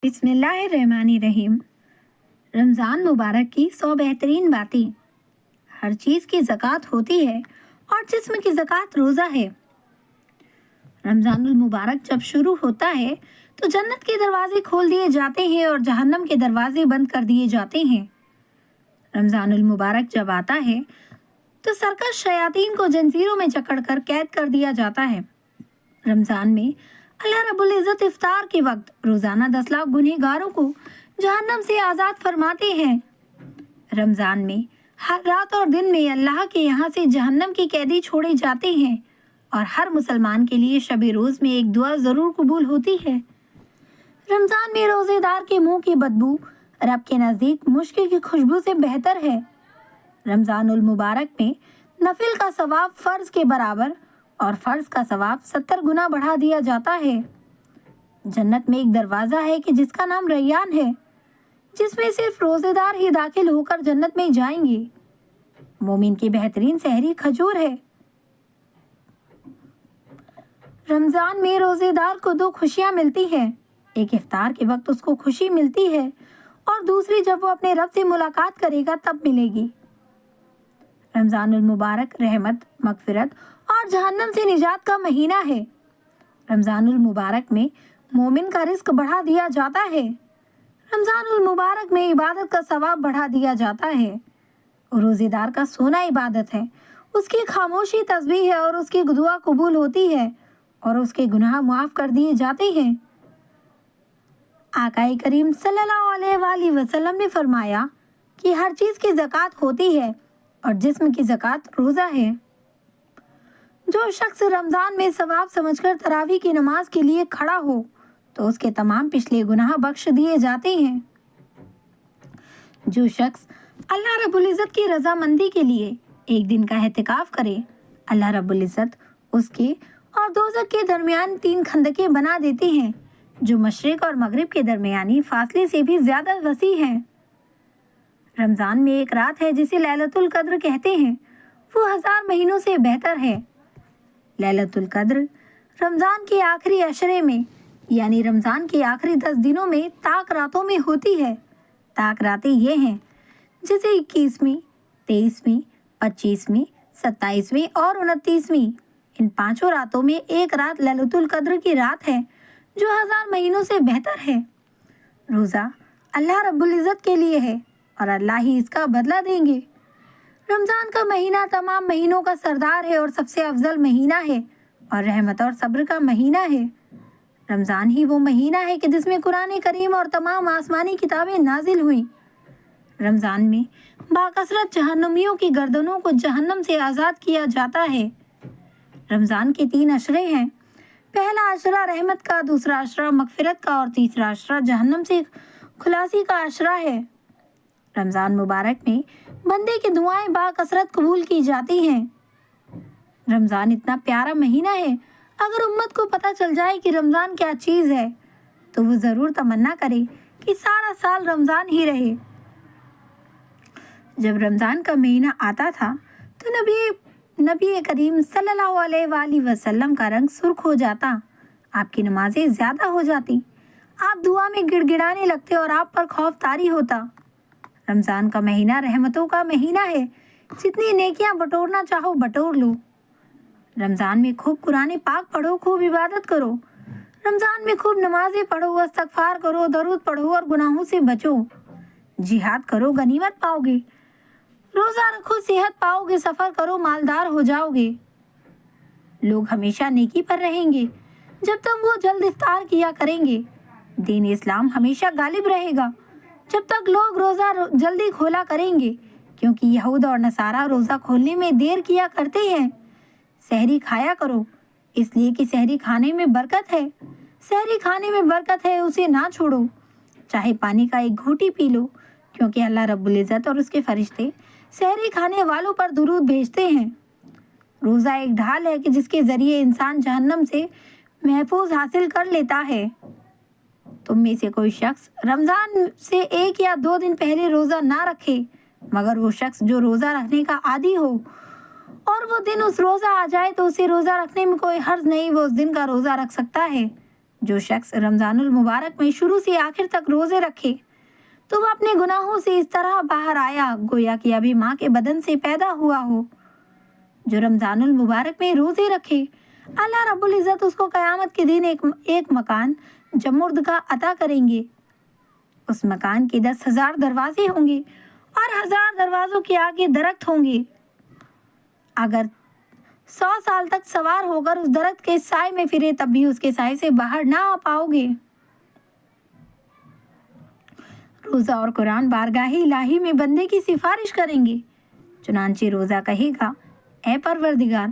बिस्मिल्लाहिर्रहमानिर्रहीम। रमज़ान मुबारक की 100 बेहतरीन बातें। हर चीज़ की ज़कात होती है और जिस्म की ज़कात रोज़ा है। रमज़ानुल मुबारक जब शुरू होता है तो जन्नत के दरवाजे खोल दिए जाते हैं और जहन्नम के दरवाजे बंद कर दिए जाते हैं। रमज़ानुल मुबारक जब आता है तो सरकश शयातीन को जंजीरों में जकड़कर कैद कर दिया जाता है। रमज़ान में अल्लाह रब्बुल इज़्ज़त इफ्तार के वक्त रोज़ाना 10 लाख गुनहगारों को जहन्नम से आज़ाद फरमाते हैं। रमज़ान में हर रात और दिन में अल्लाह के यहाँ से जहन्नम के कैदी छोड़े जाते हैं और हर मुसलमान के लिए शब रोज़ में एक दुआ ज़रूर कबूल होती है। रमज़ान में रोज़ेदार के मुंह की बदबू रब के नज़दीक मुश्क की खुशबू से बेहतर है। रमज़ानुल मुबारक में नफिल का सवाब फ़र्ज़ के बराबर और फ़र्ज़ का सवाब 70 गुना बढ़ा दिया जाता है। जन्नत में एक दरवाज़ा है कि जिसका नाम रैयान है, जिसमें सिर्फ रोज़ेदार ही दाखिल होकर जन्नत में जाएंगे। मोमिन की बेहतरीन सहरी खजूर है। रमज़ान में रोज़ेदार को 2 खुशियाँ मिलती हैं। एक इफ्तार के वक्त उसको खुशी मिलती है और दूसरी जब वो अपने रब से मुलाकात करेगा तब मिलेगी। रमज़ानुल मुबारक रहमत, मगफिरत और जहन्नम से निजात का महीना है। रमज़ानुल मुबारक में मोमिन का रिस्क बढ़ा दिया जाता है। रमज़ानुल मुबारक में इबादत का सवाब बढ़ा दिया जाता है। रोज़ेदार का सोना इबादत है, उसकी खामोशी तस्बीह है और उसकी दुआ कबूल होती है और उसके गुनाह माफ़ कर दिए जाते हैं। आकाए करीम सल्लल्लाहु अलैहि वसल्लम ने फरमाया कि हर चीज़ की ज़कात होती है और जिस्म की ज़कात रोज़ा है। जो शख्स रमज़ान में सवाब समझकर तरावी की नमाज के लिए खड़ा हो तो उसके तमाम पिछले गुनाह बख्श दिए जाते हैं। जो शख्स अल्लाह रब्बुल इज़्ज़त की रज़ामंदी के लिए एक दिन का एहतिकाफ करे, अल्लाह रब्बुल इज़्ज़त उसके और दोज़ख के दरमियान 3 खंदकें बना देते हैं जो मशरिक़ और मगरिब के दरमियानी फासले से भी ज़्यादा वसी हैं। रमज़ान में एक रात है जिसे लैलतुल कद्र कहते हैं, वो 1000 महीनों से बेहतर है। लैलतुल कद्र रमज़ान के आखिरी अशरे में यानी रमज़ान के आखिरी 10 दिनों में ताक रातों में होती है। ताक रातें ये हैं जैसे 21वीं, 23वीं, 25वीं, 27वीं और 29वीं। इन 5 रातों में एक रात लैलतुल कद्र की रात है जो 1000 महीनों से बेहतर है। रोज़ा अल्लाह रब्बुल इज़्ज़त के लिए है और अल्लाह ही इसका बदला देंगे। रमज़ान का महीना तमाम महीनों का सरदार है और सबसे अफजल महीना है और रहमत और सब्र का महीना है। रमज़ान ही वो महीना है कि जिसमें कुरान करीम और तमाम आसमानी किताबें नाजिल हुई। रमज़ान में बाकसरत जहन्नमियों की गर्दनों को जहन्नम से आज़ाद किया जाता है। रमज़ान के 3 अशरे हैं। पहला अशरा रहमत का, दूसरा अशरा मगफिरत का और तीसरा अशरा जहन्नम से खुलासी का अशरा है। रमज़ान मुबारक में बंदे की दुआएं बाकसरत कबूल की जाती हैं। रमज़ान इतना प्यारा महीना है, अगर उम्मत को पता चल जाए कि रमज़ान क्या चीज़ है तो वो ज़रूर तमन्ना करे कि सारा साल रमज़ान ही रहे। जब रमज़ान का महीना आता था तो नबी करीम सल्लल्लाहु अलैहि वसल्लम का रंग सुर्ख हो जाता, आपकी नमाजें ज़्यादा हो जाती, आप दुआ में गिड़गिड़ाने लगते और आप पर खौफ तारी होता। रमज़ान का महीना रहमतों का महीना है, जितनी नेकियां बटोरना चाहो बटोर लो। रमज़ान में खूब कुरान पाक पढ़ो, खूब इबादत करो। रमज़ान में खूब नमाजें पढ़ो, इस्तगफार करो, दरूद पढ़ो और गुनाहों से बचो। जिहाद करो, गनीमत पाओगे। रोज़ा रखो, सेहत पाओगे। सफ़र करो, मालदार हो जाओगे। लोग हमेशा नेकी पर रहेंगे जब तक वो जल्द इफ्तार किया करेंगे। दीन इस्लाम हमेशा गालिब रहेगा जब तक लोग रोज़ा जल्दी खोला करेंगे, क्योंकि यहूद और नसारा रोज़ा खोलने में देर किया करते हैं। सहरी खाया करो, इसलिए कि सहरी खाने में बरकत है। सहरी खाने में बरकत है, उसे ना छोड़ो। चाहे पानी का एक घूंट ही पी लो, क्योंकि अल्लाह रब्बुल इज़्ज़त और उसके फरिश्ते सहरी खाने वालों पर दुरूद भेजते हैं। रोज़ा एक ढाल है कि जिसके ज़रिए इंसान जहन्नम से महफूज हासिल कर लेता है। तुम में से कोई शख्स रमज़ान से 1 या 2 दिन पहले रोज़ा ना रखे, मगर वो शख्स जो रोज़ा रखने का आदी हो और वो दिन उस रोज़ा आ जाए तो उसे रोज़ा रखने में कोई हर्ज नहीं, वो उस दिन का रोज़ा रख सकता है। جو شخص رمضان المبارک میں شروع سے آخر تک روزے رکھے تو وہ اپنے گناہوں سے اس طرح باہر آیا گویا کہ ابھی ماں کے بدن سے پیدا ہوا ہو۔ جو رمضان المبارک میں روزے رکھے اللہ رب العزت اس کو قیامت کے دن ایک مکان جمرد کا عطا کریں گے۔ اس مکان کے 10,000 دروازے ہوں گے اور 1000 دروازوں کے آگے درخت ہوں گے۔ اگر 100 سال تک سوار ہو کر اس درخت کے سائے میں پھرے تب بھی اس کے سائے سے باہر نہ آ پاؤ گے۔ روزہ اور قرآن بارگاہ الہی میں بندے کی سفارش کریں گے۔ چنانچہ روزہ کہے گا، اے پروردگار،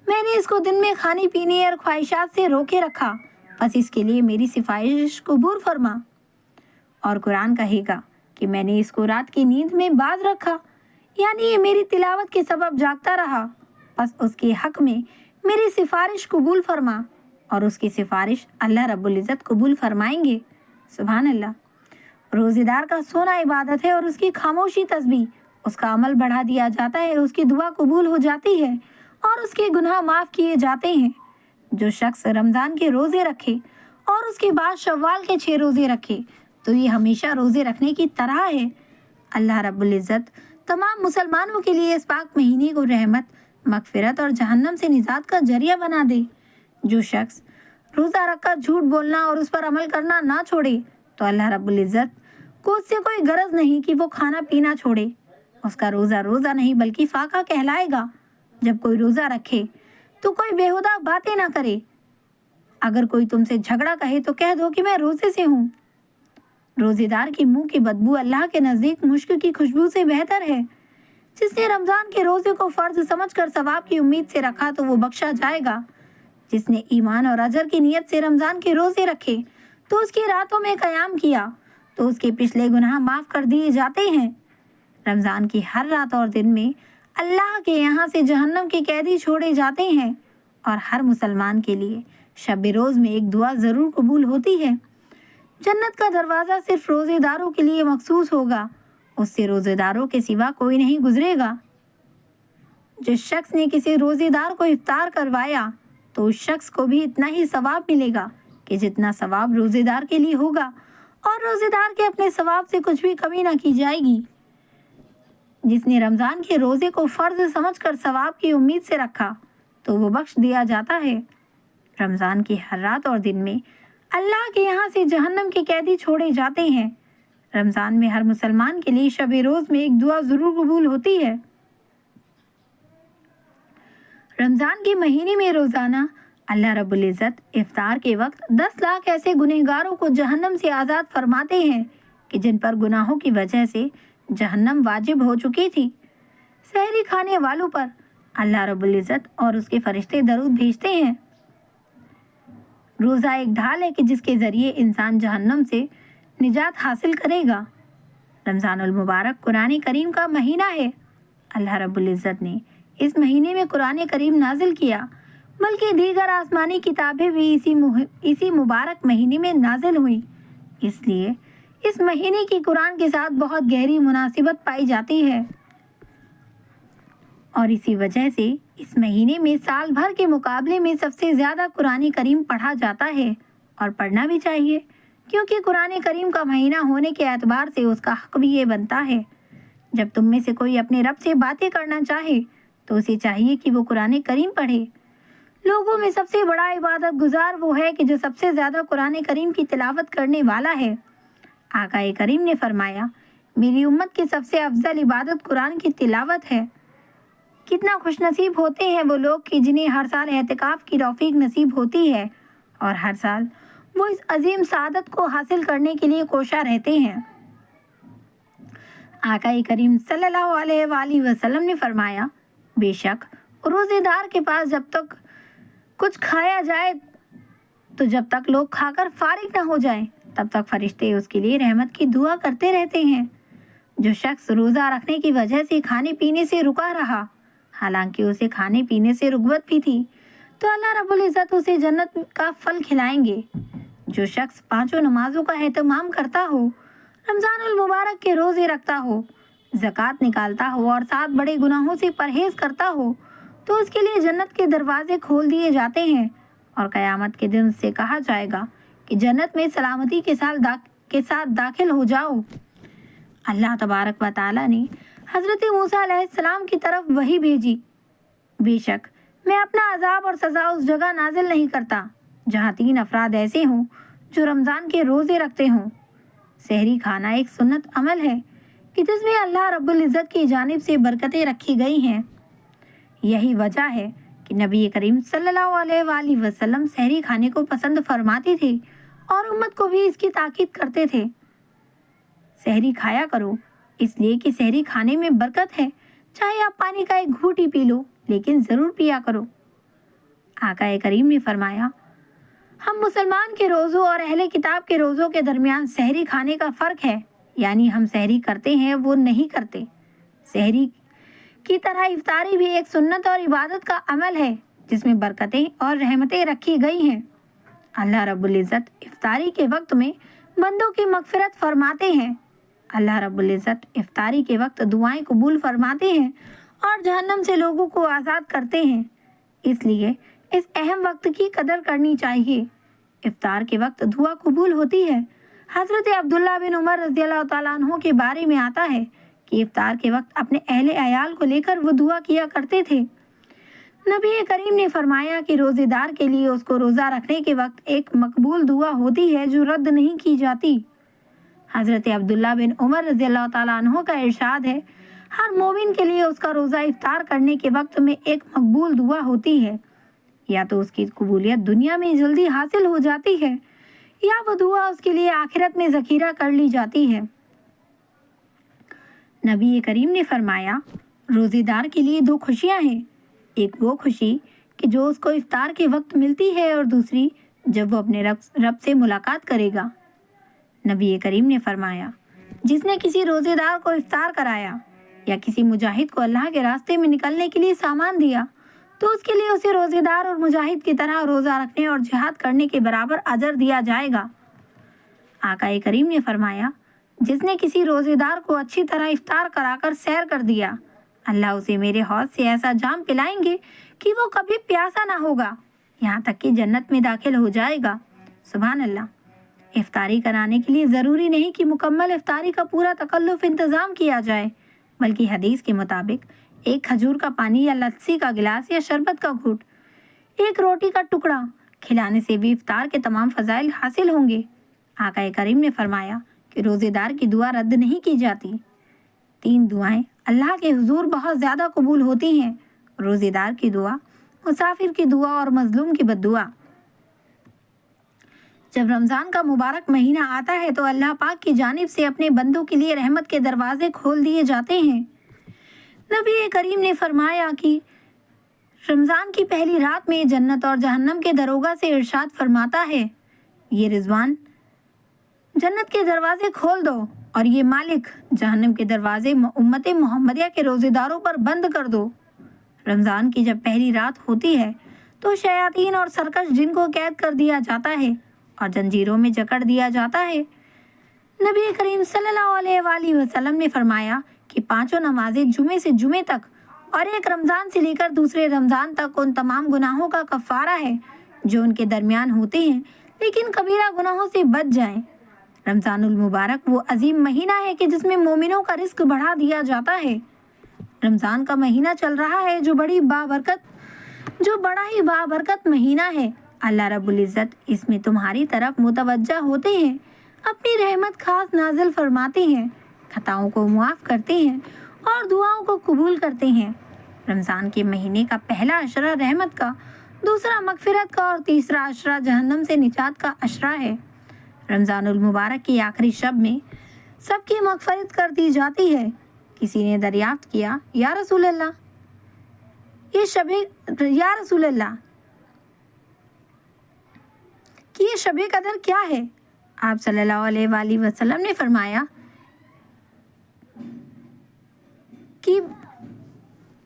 میں نے اس کو دن میں کھانے پینے اور خواہشات سے روکے رکھا، بس اس کے لیے میری سفارش قبول فرما۔ اور قرآن کہے گا کہ میں نے اس کو رات کی نیند میں باز رکھا، یعنی یہ میری تلاوت کے سبب جاگتا رہا، بس اس کے حق میں میری سفارش قبول فرما، اور اس کی سفارش اللہ رب العزت قبول فرمائیں گے۔ سبحان اللہ۔ روزے دار کا سونا عبادت ہے اور اس کی خاموشی تسبیح۔ اس کا عمل بڑھا دیا جاتا ہے، اس کی دعا قبول ہو جاتی ہے اور اس کے گناہ معاف کیے جاتے ہیں۔ جو شخص رمضان کے روزے رکھے اور اس کے بعد شوال کے 6 روزے رکھے تو یہ ہمیشہ روزے رکھنے کی طرح ہے۔ اللہ رب العزت تمام مسلمانوں کے لیے اس پاک مہینے کو رحمت، مغفرت اور جہنم سے نجات کا ذریعہ بنا دے۔ جو شخص روزہ رکھ کر جھوٹ بولنا اور اس پر عمل کرنا نہ چھوڑے تو اللہ رب العزت کو اس سے کوئی غرض نہیں کہ وہ کھانا پینا چھوڑے۔ اس کا روزہ روزہ نہیں بلکہ فاقہ کہلائے گا۔ جب کوئی روزہ رکھے تو کوئی بیہودہ باتیں نہ کرے۔ اگر کوئی تم سے جھگڑا کہے تو کہہ دو کہ میں روزے سے ہوں۔ روزے دار کی منہ کی بدبو اللہ کے نزدیک مشک کی خوشبو سے بہتر ہے۔ جس نے رمضان کے روزے کو فرض سمجھ کر ثواب کی امید سے رکھا تو وہ بخشا جائے گا۔ جس نے ایمان اور اجر کی نیت سے رمضان کے روزے رکھے تو اس کی راتوں میں قیام کیا تو اس کے پچھلے گناہ معاف کر دیے جاتے ہیں۔ رمضان کی ہر رات اور دن میں اللہ کے یہاں سے جہنم کے قیدی چھوڑے جاتے ہیں، اور ہر مسلمان کے لیے شب روز میں ایک دعا ضرور قبول ہوتی ہے۔ جنت کا دروازہ صرف روزے داروں کے لیے مخصوص ہوگا، اس سے روزے داروں کے سوا کوئی نہیں گزرے گا۔ جس شخص نے کسی روزے دار کو افطار کروایا تو اس شخص کو بھی اتنا ہی ثواب ملے گا کہ جتنا ثواب روزے دار کے لیے ہوگا، اور روزے دار کے اپنے ثواب سے کچھ بھی کمی نہ کی جائے گی۔ جس نے رمضان کے روزے کو فرض سمجھ کر ثواب کی امید سے رکھا تو وہ بخش دیا جاتا ہے۔ رمضان کی ہر رات اور دن میں اللہ کے یہاں سے جہنم کے قیدی چھوڑے جاتے ہیں۔ رمضان میں ہر مسلمان کے لیے شب روز میں ایک دعا ضرور قبول ہوتی ہے۔ رمضان کے مہینے میں روزانہ اللہ رب العزت افطار کے وقت 10 لاکھ ایسے گنہگاروں کو جہنم سے آزاد فرماتے ہیں کہ جن پر گناہوں کی وجہ سے جہنم واجب ہو چکی تھی۔ سحری کھانے والوں پر اللہ رب العزت اور اس کے فرشتے درود بھیجتے ہیں۔ روزہ ایک ڈھال ہے کہ جس کے ذریعے انسان جہنم سے نجات حاصل کرے گا۔ رمضان المبارک قرآن کریم کا مہینہ ہے۔ اللہ رب العزت نے اس مہینے میں قرآن کریم نازل کیا، بلکہ دیگر آسمانی کتابیں بھی اسی مبارک مہینے میں نازل ہوئیں۔ اس لیے اس مہینے کی قرآن کے ساتھ بہت گہری مناسبت پائی جاتی ہے، اور اسی وجہ سے اس مہینے میں سال بھر کے مقابلے میں سب سے زیادہ قرآن کریم پڑھا جاتا ہے، اور پڑھنا بھی چاہیے، کیونکہ قرآن کریم کا مہینہ ہونے کے اعتبار سے اس کا حق بھی یہ بنتا ہے۔ جب تم میں سے کوئی اپنے رب سے باتیں کرنا چاہے تو اسے چاہیے کہ وہ قرآن کریم پڑھے۔ لوگوں میں سب سے بڑا عبادت گزار وہ ہے کہ جو سب سے زیادہ قرآن کریم کی تلاوت کرنے والا ہے۔ آقا کریم نے فرمایا، میری امت کی سب سے افضل عبادت قرآن کی تلاوت ہے۔ کتنا خوش نصیب ہوتے ہیں وہ لوگ کہ جنہیں ہر سال اعتکاف کی توفیق نصیب ہوتی ہے، اور ہر سال وہ اس عظیم سعادت کو حاصل کرنے کے لیے کوشاں رہتے ہیں۔ آقا کریم صلی اللہ علیہ وآلہ وسلم نے فرمایا، بے شک روزے دار کے پاس جب تک کچھ کھایا جائے تو جب تک لوگ کھا کر فارغ نہ ہو جائیں تب تک فرشتے اس کے لیے رحمت کی دعا کرتے رہتے ہیں۔ جو شخص روزہ رکھنے کی وجہ سے کھانے پینے سے رکا رہا، حالانکہ اسے کھانے پینے سے رغبت بھی تھی، تو اللہ رب العزت اسے جنت کا پھل کھلائیں گے۔ جو شخص 5 نمازوں کا اہتمام کرتا ہو، رمضان المبارک کے روزے رکھتا ہو، زکوٰۃ نکالتا ہو اور 7 بڑے گناہوں سے پرہیز کرتا ہو تو اس کے لیے جنت کے دروازے کھول دیے جاتے ہیں، اور قیامت کے دن سے کہا جائے گا कि जन्नत में सलामती के साथ दाखिल हो जाओ। अल्लाह तबारक व ताला ने हज़रत मूसा अलैहिस्सलाम की तरफ वही भेजी, बेशक मैं अपना अजाब और सज़ा उस जगह नाजिल नहीं करता जहाँ 3 अफराद ऐसे हों जो रमज़ान के रोज़े रखते हों। सहरी खाना एक सुन्नत अमल है कि जिसमें अल्लाह रब्बुल इज़्ज़त की जानिब से बरकतें रखी गई हैं। यही वजह है कि नबी करीम सल्लल्लाहु अलैहि वसल्लम सहरी खाने को पसंद फरमाते थे और उम्मत को भी इसकी ताकीद करते थे। सहरी खाया करो, इसलिए कि सहरी खाने में बरकत है। चाहे आप पानी का एक घूंट ही पी लो, लेकिन ज़रूर पिया करो। आका करीम ने फरमाया, हम मुसलमान के रोज़ों और अहले किताब के रोज़ों के दरमियान सहरी खाने का फ़र्क है, यानी हम सहरी करते हैं, वो नहीं करते। सहरी की तरह इफ्तारी भी एक सुन्नत और इबादत का अमल है जिसमें बरकतें और रहमतें रखी गई हैं। अल्लाह रब्बुल इज़्ज़त इफ्तारी के वक्त में बंदों की मग़फ़िरत फरमाते हैं। अल्लाह रब्बुल इज़्ज़त इफ्तारी के वक्त दुआएं कबूल फरमाते हैं और जहन्नम से लोगों को आज़ाद करते हैं। इसलिए इस अहम वक्त की कदर करनी चाहिए। इफ्तार के वक्त दुआ कबूल होती है। हज़रत अब्दुल्ला बिन उमर रज़ियल्लाहु ताला अन्हु के बारे में आता है कि इफ्तार के वक्त अपने अहले अयाल को लेकर वो दुआ किया करते थे। नबी करीम ने फरमाया कि रोज़ेदार के लिए उसको रोज़ा रखने के वक्त एक मकबूल दुआ होती है जो रद्द नहीं की जाती। हज़रत अब्दुल्ला बिन उमर रज़ियल्लाहु ताला अन्हु का इरशाद है, हर मोमिन के लिए उसका रोज़ा इफ्तार करने के वक्त में एक मकबूल दुआ होती है। या तो उसकी कबूलियत दुनिया में जल्दी हासिल हो जाती है या वो दुआ उसके लिए आखिरत में ज़खीरा कर ली जाती है। नबी करीम ने फरमाया, रोज़ेदार के लिए 2 खुशियाँ हैं। एक वो खुशी कि जो उसको इफ्तार के वक्त मिलती है और दूसरी जब वो अपने रब से मुलाकात करेगा। नबी करीम ने फरमाया, जिसने किसी रोज़ेदार को इफ्तार कराया या किसी मुजाहिद को अल्लाह के रास्ते में निकलने के लिए सामान दिया तो उसके लिए उसे रोज़ेदार और मुजाहिद की तरह रोज़ा रखने और जिहाद करने के बराबर अजर दिया जाएगा। आका करीम ने फरमाया, जिसने किसी रोज़ेदार को अच्छी तरह इफ्तार कराकर सैर कर दिया, अल्लाह उसे मेरे हौज से ऐसा जाम पिलाएंगे कि वो कभी प्यासा ना होगा, यहाँ तक कि जन्नत में दाखिल हो जाएगा। सुभान अल्लाह। इफ्तारी कराने के लिए ज़रूरी नहीं कि मुकम्मल इफ्तारी का पूरा तकल्लुफ़ इंतज़ाम किया जाए, बल्कि हदीस के मुताबिक एक खजूर का पानी या लस्सी का गिलास या शरबत का घूंट, एक रोटी का टुकड़ा खिलाने से भी इफ्तार के तमाम फ़ज़ाइल हासिल होंगे। आका करीम ने फरमाया कि रोज़ेदार की दुआ रद्द नहीं की जाती। 3 दुआएं अल्लाह के हुजूर बहुत ज़्यादा कबूल होती हैं, रोज़ेदार की दुआ, मुसाफिर की दुआ और मज़लूम की बद्दुआ। जब रमज़ान का मुबारक महीना आता है तो अल्लाह पाक की जानिब से अपने बंदों के लिए रहमत के दरवाजे खोल दिए जाते हैं। नबी करीम ने फरमाया कि रमज़ान की पहली रात में जन्नत और जहन्नम के दरोगा से इरशाद फरमाता है, ये रिजवान जन्नत के दरवाजे खोल दो और ये मालिक जहन्नम के दरवाजे उम्मत मोहम्मदिया के रोज़ेदारों पर बंद कर दो। रमज़ान की जब पहली रात होती है तो शयातीन और सरकश जिनको कैद कर दिया जाता है और जंजीरों में जकड़ दिया जाता है। नबी करीम सल्लल्लाहु अलैहि वसल्लम ने फरमाया कि 5 नमाजें जुमे से जुमे तक और एक रमज़ान से लेकर दूसरे रमज़ान तक उन तमाम गुनाहों का कफ़ारा है जो उनके दरमियान होते हैं, लेकिन कबीरा गुनाहों से बच जाएं। रमज़ानुल मुबारक वो अजीम महीना है कि जिसमें मोमिनों का रिस्क बढ़ा दिया जाता है। रमज़ान का महीना चल रहा है जो बड़ा ही बाबरकत महीना है। अल्लाह रब्बुल इज़्ज़त इसमें तुम्हारी तरफ मुतवज्जा होते हैं, अपनी रहमत खास नाजिल फरमाते हैं, खताओं को मुआफ़ करते हैं और दुआओं को कबूल करते हैं। रमज़ान के महीने का पहला अशरा रहमत का, दूसरा मगफिरत का और तीसरा अशरा जहन्नम से निजात का अशरा है। रमज़ानुल मुबारक की आखिरी शब में सबकी मगफिरत कर दी जाती है। किसी ने दरियाफ्त किया, या रसूल अल्लाह, कि ये शबे कदर क्या है? आप सल्लल्लाहु अलैहि वसल्लम ने फरमाया कि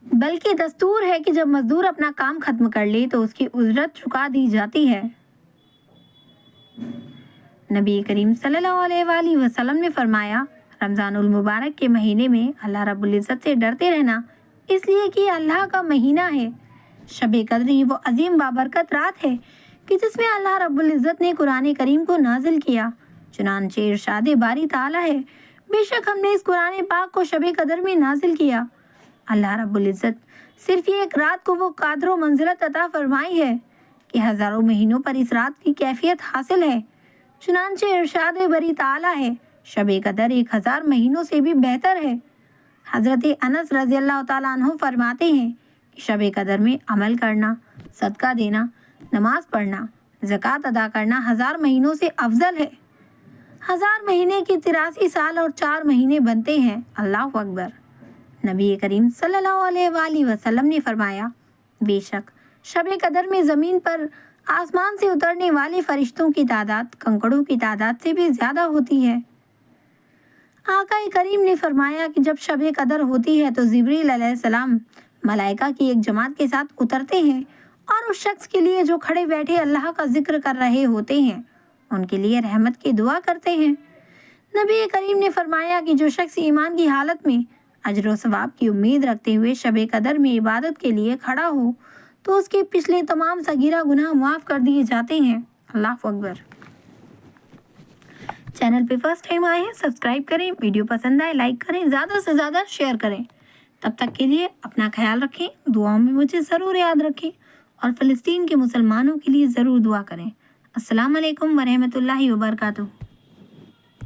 बल्कि दस्तूर है कि जब मजदूर अपना काम खत्म कर ले तो उसकी उजरत चुका दी जाती है। नबी करीम सल्लल्लाहु अलैहि वसल्लम ने फरमाया, रमज़ानुल मुबारक के महीने में अल्लाह रब्बुल इज़्ज़त से डरते रहना, इसलिए कि अल्लाह का महीना है। शबे कद्र ही वो अजीम बाबरकत रात है کہ جس میں اللہ رب العزت نے قرآن کریم کو نازل کیا۔ چنانچہ ارشاد باری تعالیٰ ہے، بے شک ہم نے اس قرآن پاک کو شب قدر میں نازل کیا۔ اللہ رب العزت صرف یہ ایک رات کو وہ قدر و منزلت عطا فرمائی ہے کہ ہزاروں مہینوں پر اس رات کی کیفیت حاصل ہے۔ چنانچہ ارشاد باری تعالیٰ ہے، شب قدر 1000 مہینوں سے بھی بہتر ہے۔ حضرت انس رضی اللہ تعالیٰ عنہ فرماتے ہیں کہ شب قدر میں عمل کرنا، صدقہ دینا، نماز پڑھنا، زکوٰۃ ادا کرنا 1000 مہینوں سے افضل ہے۔ 1000 مہینے کی 83 سال اور 4 مہینے بنتے ہیں۔ اللہ اکبر۔ نبی کریم صلی اللہ علیہ وآلہ وسلم نے فرمایا، بے شک شب قدر میں زمین پر آسمان سے اترنے والے فرشتوں کی تعداد کنکڑوں کی تعداد سے بھی زیادہ ہوتی ہے۔ آقا کریم نے فرمایا کہ جب شب قدر ہوتی ہے تو جبریل علیہ السلام ملائکہ کی ایک جماعت کے ساتھ اترتے ہیں اور اس شخص کے لیے جو کھڑے بیٹھے اللہ کا ذکر کر رہے ہوتے ہیں ان کے لیے رحمت کی دعا کرتے ہیں۔ نبی کریم نے فرمایا کہ جو شخص ایمان کی حالت میں اجر و ثواب کی امید رکھتے ہوئے شب قدر میں عبادت کے لیے کھڑا ہو تو اس کے پچھلے تمام صغیرہ گناہ معاف کر دیے جاتے ہیں۔ اللہ اکبر۔ چینل پہ فرسٹ ٹائم آئے ہیں سبسکرائب کریں، ویڈیو پسند آئے لائک کریں، زیادہ سے زیادہ شیئر کریں۔ تب تک کے لیے اپنا خیال رکھیں، دعاؤں میں مجھے ضرور یاد رکھیں اور فلسطین کے مسلمانوں کے لیے ضرور دعا کریں۔ السلام علیکم ورحمۃ اللہ وبرکاتہ۔